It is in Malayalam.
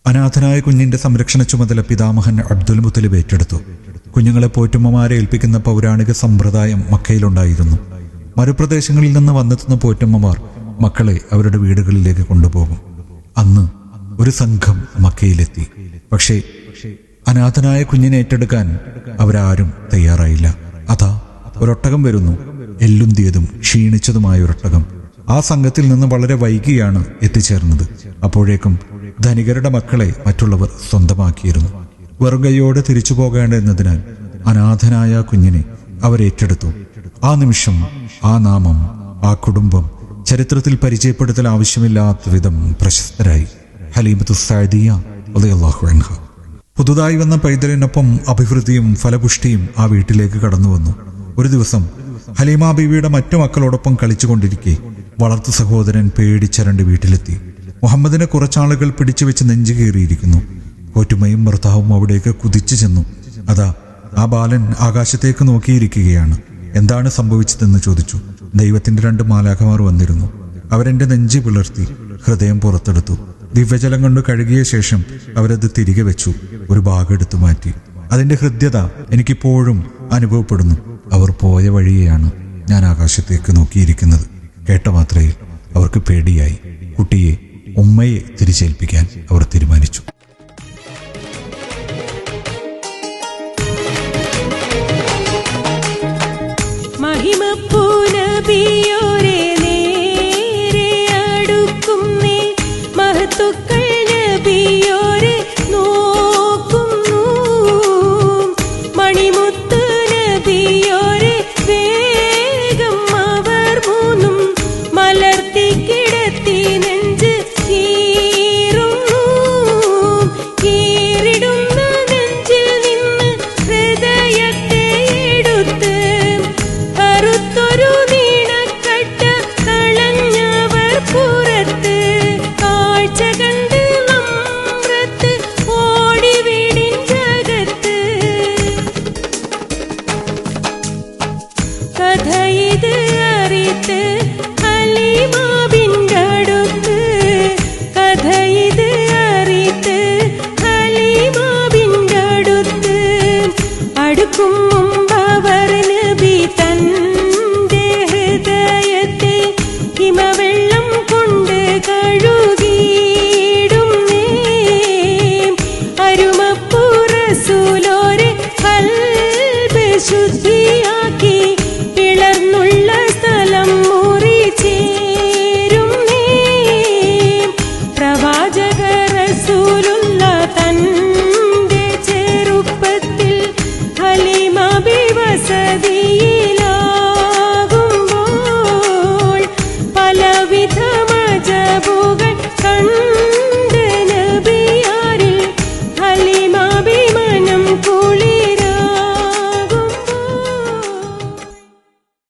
അനാഥനായ കുഞ്ഞിന്റെ സംരക്ഷണ ചുമതല പിതാമഹൻ അബ്ദുൽ മുത്തലിബ് ഏറ്റെടുത്തു. കുഞ്ഞുങ്ങളെ പോറ്റുമ്മമാരെ ഏൽപ്പിക്കുന്ന പൗരാണിക സമ്പ്രദായം മക്കയിലുണ്ടായിരുന്നു. മരുപ്രദേശങ്ങളിൽ നിന്ന് വന്നെത്തുന്ന പോറ്റമ്മമാർ മക്കളെ അവരുടെ വീടുകളിലേക്ക് കൊണ്ടുപോകും. അന്ന് ഒരു സംഘം മക്കയിലെത്തി. പക്ഷേ അനാഥനായ കുഞ്ഞിനെ ഏറ്റെടുക്കാൻ അവരാരും തയ്യാറായില്ല. അതാ ഒരൊട്ടകം വരുന്നു. എല്ലുന്തിയതും ക്ഷീണിച്ചതുമായ ഒരൊട്ടകം. ആ സംഘത്തിൽ നിന്ന് വളരെ വൈകിയാണ് എത്തിച്ചേർന്നത്. അപ്പോഴേക്കും ധനികരുടെ മക്കളെ മറ്റുള്ളവർ സ്വന്തമാക്കിയിരുന്നു. വെറുകയോടെ തിരിച്ചു പോകേണ്ടതിനാൽ അനാഥനായ കുഞ്ഞിനെ അവരേറ്റെടുത്തു. ആ നിമിഷം, ആ നാമം, ആ കുടുംബം ചരിത്രത്തിൽ പരിചയപ്പെടുത്തൽ ആവശ്യമില്ലാത്ത വിധം പ്രശസ്തരായി. ഹലീമത്തു സഅദിയ റളിയല്ലാഹു അൻഹ. പുതുതായി വന്ന പൈതലിനൊപ്പം അഭിവൃദ്ധിയും ഫലപുഷ്ടിയും ആ വീട്ടിലേക്ക് കടന്നു വന്നു. ഒരു ദിവസം ഹലീമ ബീവിയുടെ മറ്റു മക്കളോടൊപ്പം കളിച്ചുകൊണ്ടിരിക്കെ വളർത്തു സഹോദരൻ പേടിച്ചരണ്ട് വീട്ടിലെത്തി. മുഹമ്മദിനെ കുറച്ചാളുകൾ പിടിച്ചു വെച്ച് നെഞ്ചു കയറിയിരിക്കുന്നു. പോറ്റുമ്മയും ഭർത്താവും അവിടേക്ക് കുതിച്ചു ചെന്നു. അതാ ആ ബാലൻ ആകാശത്തേക്ക് നോക്കിയിരിക്കുകയാണ്. എന്താണ് സംഭവിച്ചതെന്ന് ചോദിച്ചു. ദൈവത്തിന്റെ 2 മാലാഖമാർ വന്നിരുന്നു. അവരെന്റെ നെഞ്ച് പിളർത്തി ഹൃദയം പുറത്തെടുത്തു. ദിവ്യജലം കൊണ്ട് കഴുകിയ ശേഷം അവരത് തിരികെ വെച്ചു. ഒരു ഭാഗം എടുത്തു മാറ്റി. അതിന്റെ ഹൃദ്യത എനിക്കിപ്പോഴും അനുഭവപ്പെടുന്നു. അവർ പോയ വഴിയെയാണ് ഞാൻ ആകാശത്തേക്ക് നോക്കിയിരിക്കുന്നത്. കേട്ട മാത്രയിൽ അവർക്ക് പേടിയായി. കുട്ടിയെ ഉമ്മയെ തിരിച്ചേൽപ്പിക്കാൻ അവർ തീരുമാനിച്ചു. പലവിധ മജബുകൾ